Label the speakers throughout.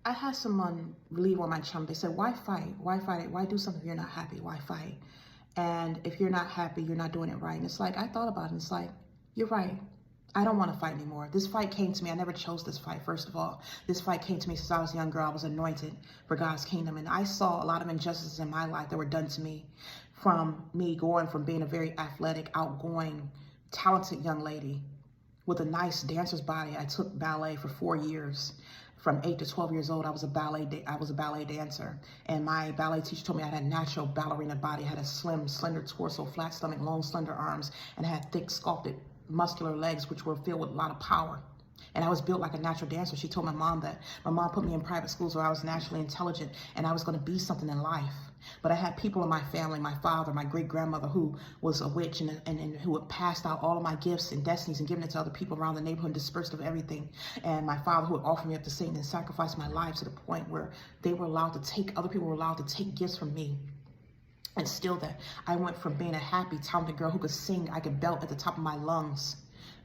Speaker 1: I had someone leave on my channel. They said, why fight? Why fight it? Why do something if you're not happy? Why fight? And if you're not happy, you're not doing it right. And it's like, I thought about it. And it's like, you're right. I don't want to fight anymore. This fight came to me. I never chose this fight, first of all. This fight came to me since I was a young girl. I was anointed for God's kingdom. And I saw a lot of injustices in my life that were done to me, from me going from being a very athletic, outgoing, talented young lady with a nice dancer's body. I took ballet for 4 years. From 8 to 12 years old, I was a ballet dancer. And my ballet teacher told me I had a natural ballerina body. I had a slim, slender torso, flat stomach, long, slender arms, and I had thick, sculpted, muscular legs, which were filled with a lot of power. And I was built like a natural dancer. She told my mom that. My mom put me in private schools where I was naturally intelligent and I was going to be something in life. But I had people in my family, my father, my great-grandmother, who was a witch and who had passed out all of my gifts and destinies and given it to other people around the neighborhood and dispersed of everything. And my father, who had offered me up to Satan and sacrificed my life to the point where they were allowed to take, other people were allowed to take gifts from me. And still that, I went from being a happy, talented girl who could sing, I could belt at the top of my lungs.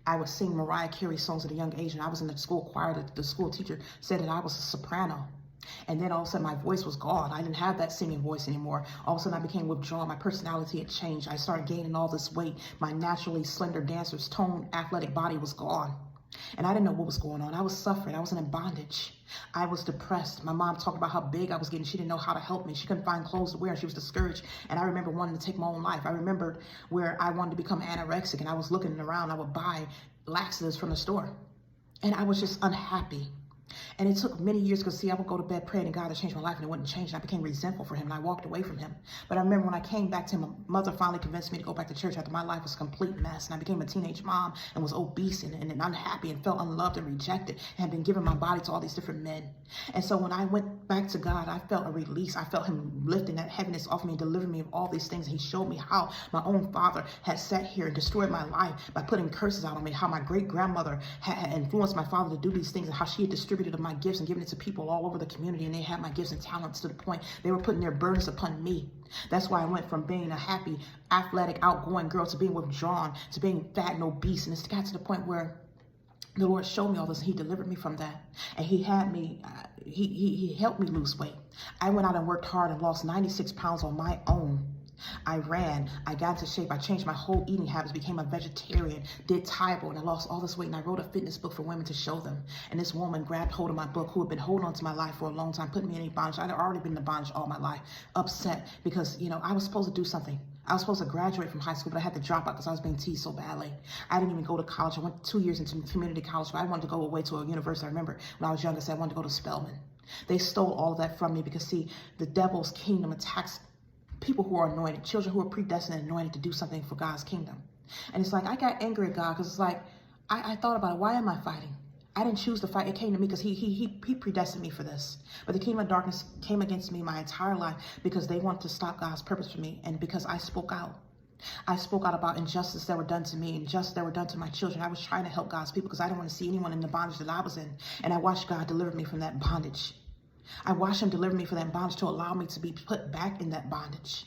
Speaker 1: I would sing Mariah Carey songs at a young age, and I was in the school choir. The school teacher said that I was a soprano. And then all of a sudden my voice was gone. I didn't have that singing voice anymore. All of a sudden I became withdrawn. My personality had changed. I started gaining all this weight. My naturally slender dancer's toned athletic body was gone. And I didn't know what was going on. I was suffering. I was in bondage. I was depressed. My mom talked about how big I was getting. She didn't know how to help me. She couldn't find clothes to wear. She was discouraged. And I remember wanting to take my own life. I remembered where I wanted to become anorexic, and I was looking around. I would buy laxatives from the store. And I was just unhappy. And it took many years because, see, I would go to bed praying to God to change my life, and it wouldn't change. And I became resentful for him, and I walked away from him. But I remember when I came back to him, my mother finally convinced me to go back to church after my life was a complete mess. And I became a teenage mom and was obese and unhappy and felt unloved and rejected and had been giving my body to all these different men. And so when I went back to God, I felt a release. I felt him lifting that heaviness off me and delivering me of all these things. He showed me how my own father had sat here and destroyed my life by putting curses out on me, how my great-grandmother had influenced my father to do these things, and how she had distributed my gifts and given it to people all over the community, and they had my gifts and talents to the point they were putting their burdens upon me. That's why I went from being a happy, athletic, outgoing girl to being withdrawn, to being fat and obese. And it's got to the point where the Lord showed me all this, and he delivered me from that. And he had me, he helped me lose weight. I went out and worked hard and lost 96 pounds on my own. I ran, I got into shape, I changed my whole eating habits, became a vegetarian, did Taebo, and I lost all this weight, and I wrote a fitness book for women to show them. And this woman grabbed hold of my book, who had been holding on to my life for a long time, put me in a bondage. I'd already been in bondage all my life, upset because, you know, I was supposed to do something. I was supposed to graduate from high school, but I had to drop out because I was being teased so badly. I didn't even go to college. I went 2 years into community college, but I wanted to go away to a university. I remember when I was younger, I said I wanted to go to Spelman. They stole all of that from me because, see, the devil's kingdom attacks people who are anointed, children who are predestined and anointed to do something for God's kingdom. And it's like, I got angry at God because it's like, I thought about it. Why am I fighting? I didn't choose to fight. It came to me because he predestined me for this. But the kingdom of darkness came against me my entire life because they wanted to stop God's purpose for me. And because I spoke out. I spoke out about injustice that were done to me, injustice that were done to my children. I was trying to help God's people because I didn't want to see anyone in the bondage that I was in. And I watched God deliver me from that bondage. I watched him deliver me from that bondage to allow me to be put back in that bondage.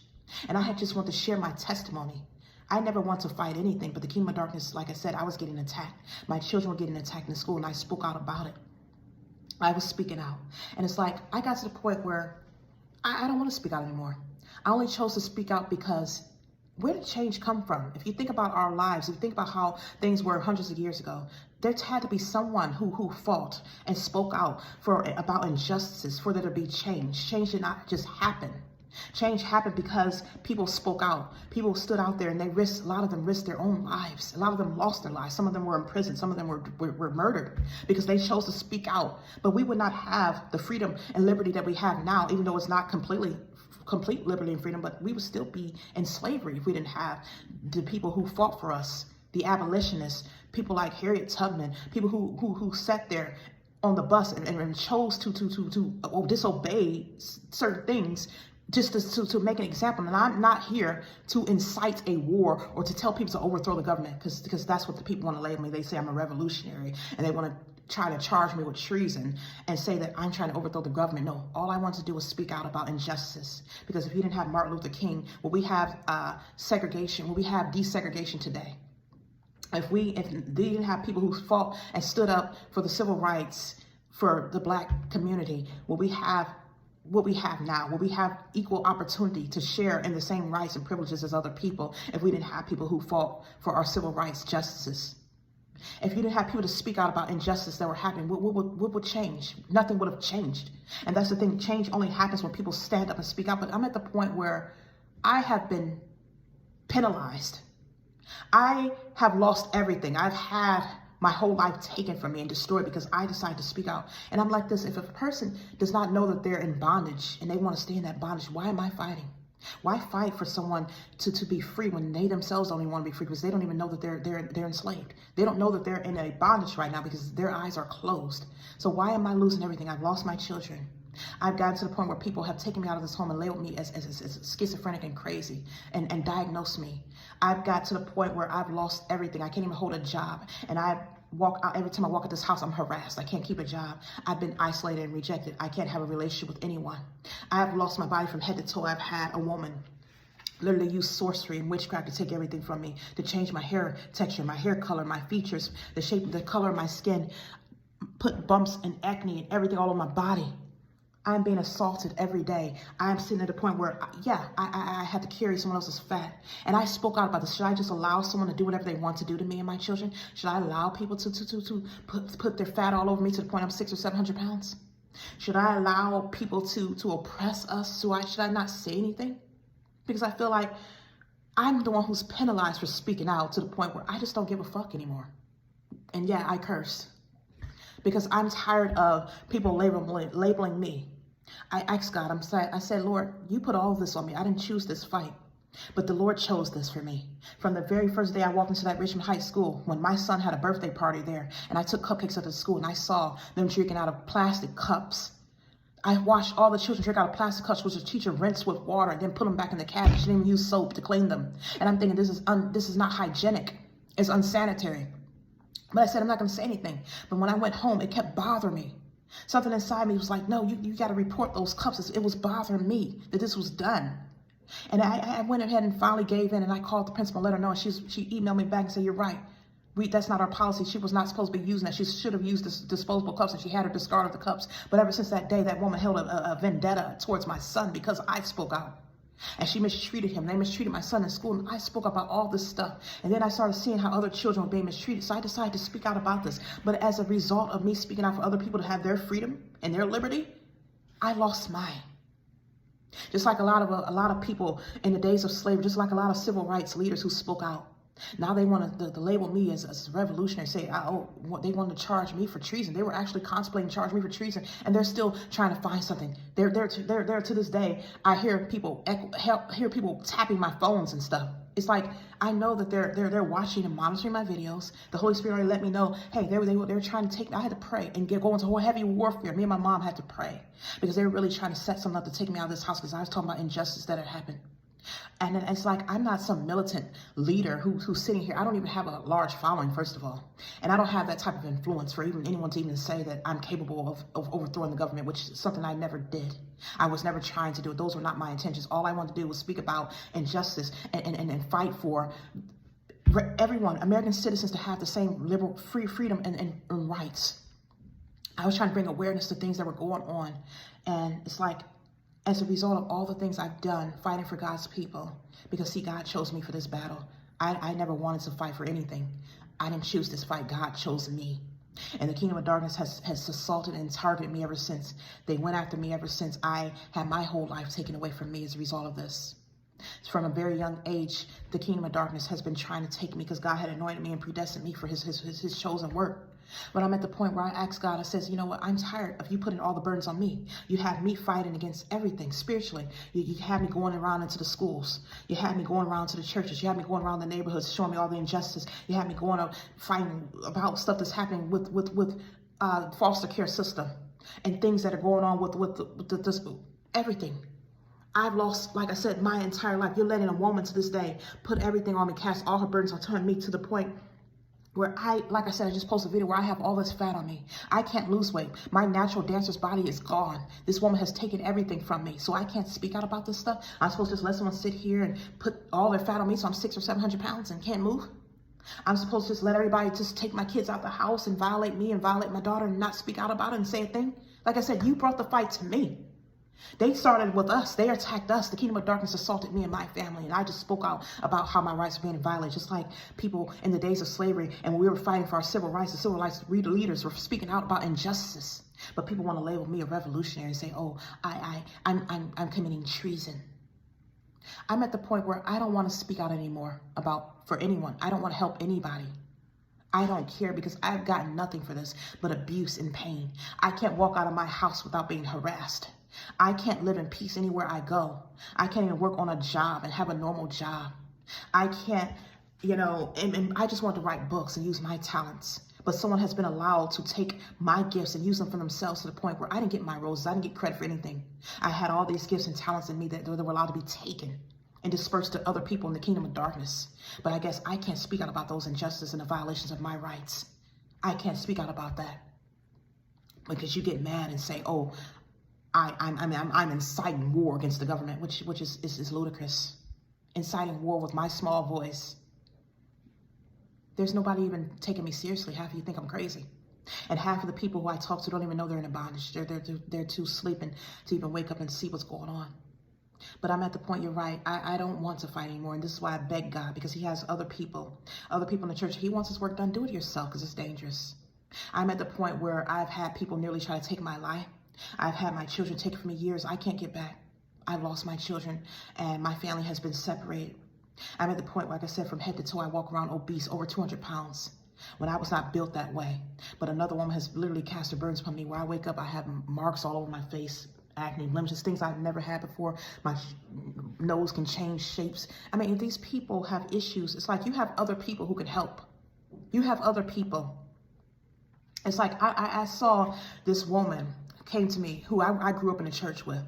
Speaker 1: And I had just wanted to share my testimony. I never want to fight anything, but the kingdom of darkness, like I said, I was getting attacked. My children were getting attacked in school, and I spoke out about it. I was speaking out. And it's like, I got to the point where I don't want to speak out anymore. I only chose to speak out because where did change come from? If you think about our lives, if you think about how things were hundreds of years ago, there had to be someone who fought and spoke out about injustices for there to be change. Change did not just happen. Change happened because people spoke out. People stood out there and they risked, a lot of them risked their own lives. A lot of them lost their lives. Some of them were in prison. Some of them were murdered because they chose to speak out. But we would not have the freedom and liberty that we have now, even though it's not complete liberty and freedom, but we would still be in slavery if we didn't have the people who fought for us, the abolitionists, people like Harriet Tubman, people who sat there on the bus and chose to disobey certain things just to make an example. And I'm not here to incite a war or to tell people to overthrow the government because that's what the people want to label me. They say I'm a revolutionary and they want to try to charge me with treason and say that I'm trying to overthrow the government. No, all I want to do was speak out about injustice. Because if you didn't have Martin Luther King, will we have segregation? Will we have desegregation today? If they didn't have people who fought and stood up for the civil rights for the Black community? Will we have what we have now? Will we have equal opportunity to share in the same rights and privileges as other people if we didn't have people who fought for our civil rights justices? If you didn't have people to speak out about injustice that were happening, what would change? Nothing would have changed. And that's the thing. Change only happens when people stand up and speak out. But I'm at the point where I have been penalized. I have lost everything. I've had my whole life taken from me and destroyed because I decided to speak out. And I'm like this: if a person does not know that they're in bondage and they want to stay in that bondage, why am I fighting? Why fight for someone to be free when they themselves don't even want to be free, because they don't even know that they're enslaved. They don't know that they're in a bondage right now because their eyes are closed. So why am I losing everything? I've lost my children. I've gotten to the point where people have taken me out of this home and labeled me as schizophrenic and crazy and diagnosed me. I've got to the point where I've lost everything. I can't even hold a job. And I walk out, every time I walk at this house, I'm harassed. I can't keep a job. I've been isolated and rejected. I can't have a relationship with anyone. I've lost my body from head to toe. I've had a woman literally use sorcery and witchcraft to take everything from me, to change my hair texture, my hair color, my features, the shape, the color of my skin, put bumps and acne and everything all over my body. I'm being assaulted every day. I'm sitting at a point where, I had to carry someone else's fat. And I spoke out about this. Should I just allow someone to do whatever they want to do to me and my children? Should I allow people to put their fat all over me to the point I'm 600 or 700 pounds? Should I allow people to oppress us? Should I not say anything? Because I feel like I'm the one who's penalized for speaking out to the point where I just don't give a fuck anymore. And yeah, I cursed. Because I'm tired of people labeling me. I asked God, I said, Lord, you put all of this on me. I didn't choose this fight, but the Lord chose this for me. From the very first day I walked into that Richmond Heights school, when my son had a birthday party there, and I took cupcakes at the school, and I saw them drinking out of plastic cups. I watched all the children drink out of plastic cups, which the teacher rinsed with water and then put them back in the cabinet. She didn't even use soap to clean them. And I'm thinking, this is not hygienic. It's unsanitary. But I said, I'm not going to say anything. But when I went home, it kept bothering me. Something inside me was like, no, you got to report those cups. It was bothering me that this was done. And I went ahead and finally gave in, and I called the principal, let her know. And she emailed me back and said, you're right. That's not our policy. She was not supposed to be using that. She should have used this disposable cups, and she had her discard of the cups. But ever since that day, that woman held a vendetta towards my son because I spoke out. And she mistreated him. They mistreated my son in school. And I spoke about all this stuff. And then I started seeing how other children were being mistreated. So I decided to speak out about this. But as a result of me speaking out for other people to have their freedom and their liberty, I lost mine. Just like a lot of people in the days of slavery, just like a lot of civil rights leaders who spoke out. Now they want to label me as revolutionary, say, they wanted to charge me for treason. They were actually contemplating charging me for treason, and they're still trying to find something. They're to this day. I hear people tapping my phones and stuff. It's like, I know that they're watching and monitoring my videos. The Holy Spirit already let me know, hey, they were trying to take me. I had to pray and go into whole heavy warfare. Me and my mom had to pray because they were really trying to set something up to take me out of this house because I was talking about injustice that had happened. And it's like, I'm not some militant leader who's sitting here. I don't even have a large following, first of all. And I don't have that type of influence for anyone to even say that I'm capable of overthrowing the government, which is something I never did. I was never trying to do it. Those were not my intentions. All I wanted to do was speak about injustice and fight for everyone, American citizens, to have the same liberal, freedom and rights. I was trying to bring awareness to things that were going on. And it's like, as a result of all the things I've done fighting for God's people, because see, God chose me for this battle. I never wanted to fight for anything. I didn't choose this fight. God chose me. And the kingdom of darkness has assaulted and targeted me ever since. They went after me ever since I had my whole life taken away from me as a result of this. From a very young age, the kingdom of darkness has been trying to take me because God had anointed me and predestined me for his chosen work. But I'm at the point where I ask God, I says, you know what, I'm tired of you putting all the burdens on me. You have me fighting against everything spiritually. You have me going around into the schools. You have me going around to the churches. You have me going around the neighborhoods, showing me all the injustice. You have me going up fighting about stuff that's happening with foster care system and things that are going on with this, everything. I've lost, like I said, my entire life. You're letting a woman to this day put everything on me, cast all her burdens on me, to the point where like I said, I just posted a video where I have all this fat on me. I can't lose weight. My natural dancer's body is gone. This woman has taken everything from me. So I can't speak out about this stuff. I'm supposed to just let someone sit here and put all their fat on me so I'm 600 or 700 pounds and can't move? I'm supposed to just let everybody just take my kids out the house and violate me and violate my daughter and not speak out about it and say a thing? Like I said, you brought the fight to me. They started with us. They attacked us. The kingdom of darkness assaulted me and my family. And I just spoke out about how my rights were being violated, just like people in the days of slavery. And when we were fighting for our civil rights, the civil rights leaders were speaking out about injustice. But people want to label me a revolutionary and say, oh, I'm committing treason. I'm at the point where I don't want to speak out anymore for anyone. I don't want to help anybody. I don't care because I've gotten nothing for this but abuse and pain. I can't walk out of my house without being harassed. I can't live in peace anywhere I go. I can't even work on a job and have a normal job. I can't, and I just want to write books and use my talents. But someone has been allowed to take my gifts and use them for themselves to the point where I didn't get my roses. I didn't get credit for anything. I had all these gifts and talents in me that were allowed to be taken and dispersed to other people in the kingdom of darkness. But I guess I can't speak out about those injustices and the violations of my rights. I can't speak out about that because you get mad and say, oh, I'm inciting war against the government, which is ludicrous. Inciting war with my small voice. There's nobody even taking me seriously. Half of you think I'm crazy. And half of the people who I talk to don't even know they're in a bondage. They're too sleeping to even wake up and see what's going on. But I'm at the point, you're right, I don't want to fight anymore. And this is why I beg God, because he has other people in the church. He wants his work done. Do it yourself because it's dangerous. I'm at the point where I've had people nearly try to take my life. I've had my children taken from me years. I can't get back. I've lost my children and my family has been separated. I'm at the point, like I said, from head to toe, I walk around obese, over 200 pounds, when I was not built that way. But another woman has literally cast her burdens upon me, where I wake up, I have marks all over my face, acne, blemishes, things I've never had before. My nose can change shapes. I mean, if these people have issues, it's like you have other people who can help. You have other people. It's like I saw this woman came to me who I grew up in the church with.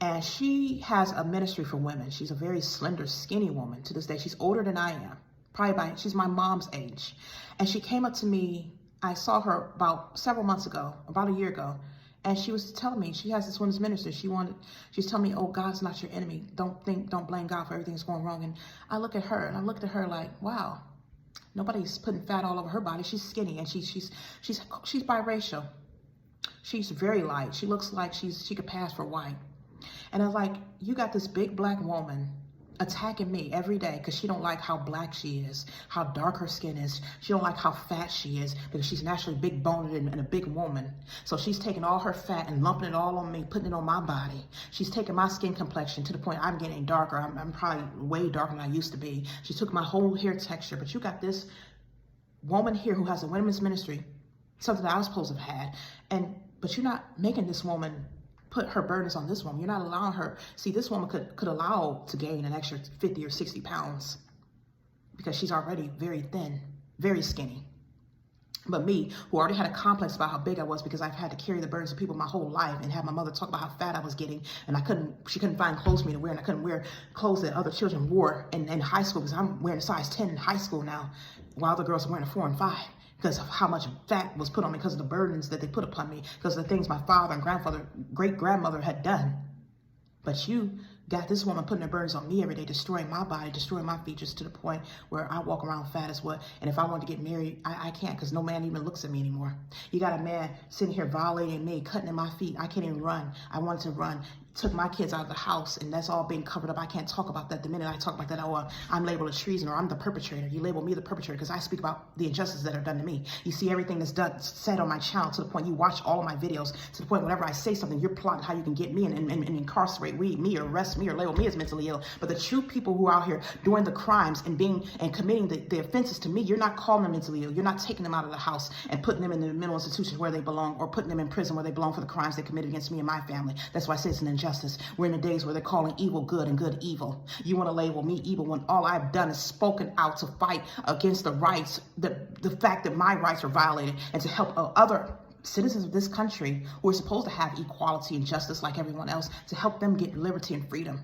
Speaker 1: And she has a ministry for women. She's a very slender, skinny woman to this day. She's older than I am, she's my mom's age. And she came up to me, I saw her about several months ago, about a year ago. And she was telling me, she has this women's ministry. She's telling me, oh, God's not your enemy. Don't blame God for everything that's going wrong. And I look at her like, wow, nobody's putting fat all over her body. She's skinny and she's biracial. She's very light. She looks like she could pass for white. And I was like, you got this big black woman attacking me every day because she don't like how black she is, how dark her skin is. She don't like how fat she is because she's naturally big boned and a big woman. So she's taking all her fat and lumping it all on me, putting it on my body. She's taking my skin complexion to the point I'm getting darker. I'm probably way darker than I used to be. She took my whole hair texture. But you got this woman here who has a women's ministry, something that I was supposed to have had. But you're not making this woman put her burdens on this woman. You're not allowing her. See, this woman could allow to gain an extra 50 or 60 pounds because she's already very thin, very skinny. But me, who already had a complex about how big I was because I've had to carry the burdens of people my whole life and have my mother talk about how fat I was getting, and she couldn't find clothes for me to wear, and I couldn't wear clothes that other children wore in high school because I'm wearing a size 10 in high school now, while other girls are wearing a 4 and 5. Because of how much fat was put on me, because of the burdens that they put upon me, because of the things my father and great-grandmother had done. But you got this woman putting her burdens on me every day, destroying my body, destroying my features to the point where I walk around fat as what. And if I want to get married, I can't because no man even looks at me anymore. You got a man sitting here violating me, cutting in my feet. I can't even run. I wanted to run. Took my kids out of the house, and that's all being covered up. I can't talk about that. The minute I talk about that, I'm labeled a treason, or I'm the perpetrator. You label me the perpetrator because I speak about the injustices that are done to me. You see everything that's said on my channel to the point you watch all of my videos to the point whenever I say something, you're plotting how you can get me and incarcerate me or arrest me or label me as mentally ill. But the true people who are out here doing the crimes and committing the offenses to me, you're not calling them mentally ill. You're not taking them out of the house and putting them in the mental institutions where they belong, or putting them in prison where they belong for the crimes they committed against me and my family. That's why I say it's an injustice. We're in the days where they're calling evil good and good evil. You want to label me evil when all I've done is spoken out to fight against the rights, the fact that my rights are violated, and to help other citizens of this country who are supposed to have equality and justice like everyone else, to help them get liberty and freedom.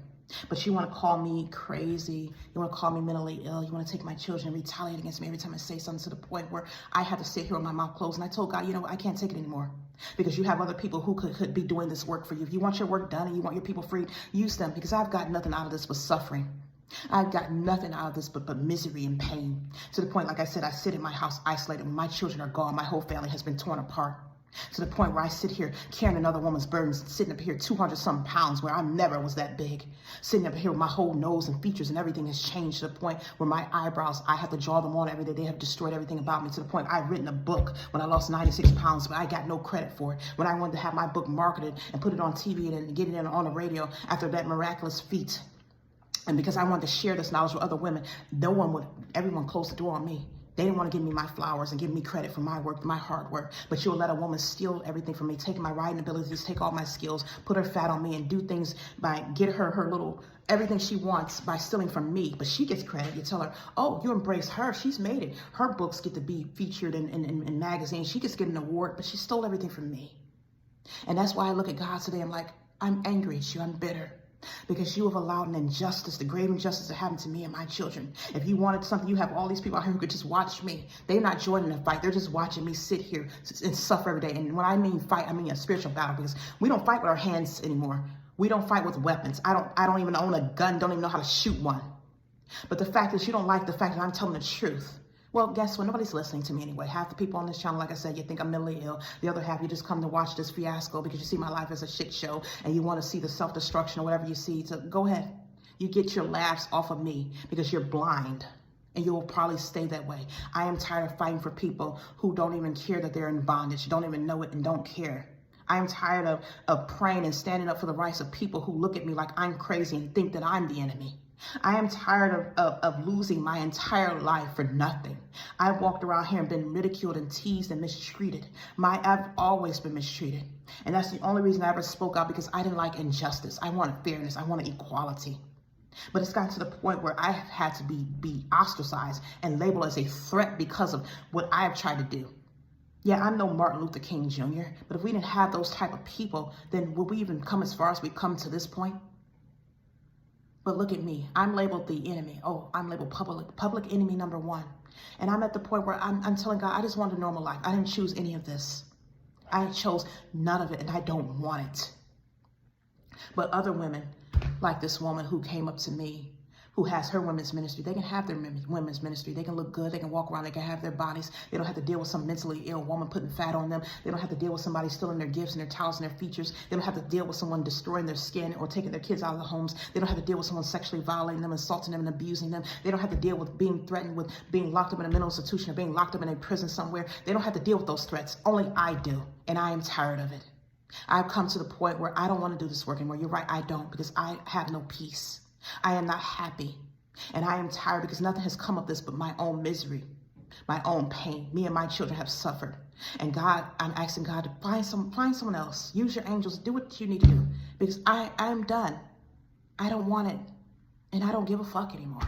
Speaker 1: But you want to call me crazy. You want to call me mentally ill. You want to take my children and retaliate against me every time I say something, to the point where I have to sit here with my mouth closed. And I told God, you know what? I can't take it anymore. Because you have other people who could be doing this work for you. If you want your work done and you want your people freed, use them, because I've got nothing out of this but suffering. I got nothing out of this but misery and pain. To the point, like I said, I sit in my house isolated. When my children are gone, my whole family has been torn apart. To the point where I sit here carrying another woman's burdens, sitting up here 200-something pounds, where I never was that big. Sitting up here with my whole nose and features and everything has changed, to the point where my eyebrows, I have to draw them on every day. They have destroyed everything about me, to the point I've written a book when I lost 96 pounds, but I got no credit for it. When I wanted to have my book marketed and put it on TV and get it in on the radio after that miraculous feat. And because I wanted to share this knowledge with other women, everyone closed the door on me. They didn't want to give me my flowers and give me credit for my work, my hard work. But you'll let a woman steal everything from me, take my writing abilities, take all my skills, put her fat on me, and do things by get her little, everything she wants by stealing from me. But she gets credit. You tell her, oh, you embrace her. She's made it. Her books get to be featured in magazines. She gets to get an award, but she stole everything from me. And that's why I look at God today. I'm like, I'm angry at you. I'm bitter. Because you have allowed an injustice, the grave injustice to happen to me and my children. If you wanted something, you have all these people out here who could just watch me. They're not joining the fight. They're just watching me sit here and suffer every day. And when I mean fight, I mean a spiritual battle, because we don't fight with our hands anymore. We don't fight with weapons. I don't even own a gun, don't even know how to shoot one. But the fact is, you don't like the fact that I'm telling the truth. Well, guess what? Nobody's listening to me anyway. Half the people on this channel, like I said, you think I'm mentally ill. The other half, you just come to watch this fiasco because you see my life as a shit show and you want to see the self-destruction or whatever you see. So go ahead. You get your laughs off of me because you're blind, and you will probably stay that way. I am tired of fighting for people who don't even care that they're in bondage, don't even know it and don't care. I am tired of praying and standing up for the rights of people who look at me like I'm crazy and think that I'm the enemy. I am tired of losing my entire life for nothing. I've walked around here and been ridiculed and teased and mistreated. I've always been mistreated. And that's the only reason I ever spoke out, because I didn't like injustice. I wanted fairness. I wanted equality. But it's gotten to the point where I have had to be ostracized and labeled as a threat because of what I've tried to do. Yeah, I'm no Martin Luther King Jr., but if we didn't have those type of people, then would we even come as far as we've come to this point? But look at me. I'm labeled the enemy. Oh, I'm labeled public enemy number one. And I'm at the point where I'm telling God, I just want a normal life. I didn't choose any of this. I chose none of it, and I don't want it. But other women, like this woman who came up to me, who has her women's ministry, they can have their women's ministry. They can look good. They can walk around. They can have their bodies. They don't have to deal with some mentally ill woman putting fat on them. They don't have to deal with somebody stealing their gifts and their talents and their features. They don't have to deal with someone destroying their skin or taking their kids out of the homes. They don't have to deal with someone sexually violating them, assaulting them, and abusing them. They don't have to deal with being threatened with being locked up in a mental institution or being locked up in a prison somewhere. They don't have to deal with those threats. Only I do, and I am tired of it. I've come to the point where I don't want to do this work anymore. You're right, I don't, because I have no peace. I am not happy. And I am tired because nothing has come of this but my own misery, my own pain. Me and my children have suffered. And God, I'm asking God to find someone else. Use your angels. Do what you need to do. Because I am done. I don't want it. And I don't give a fuck anymore.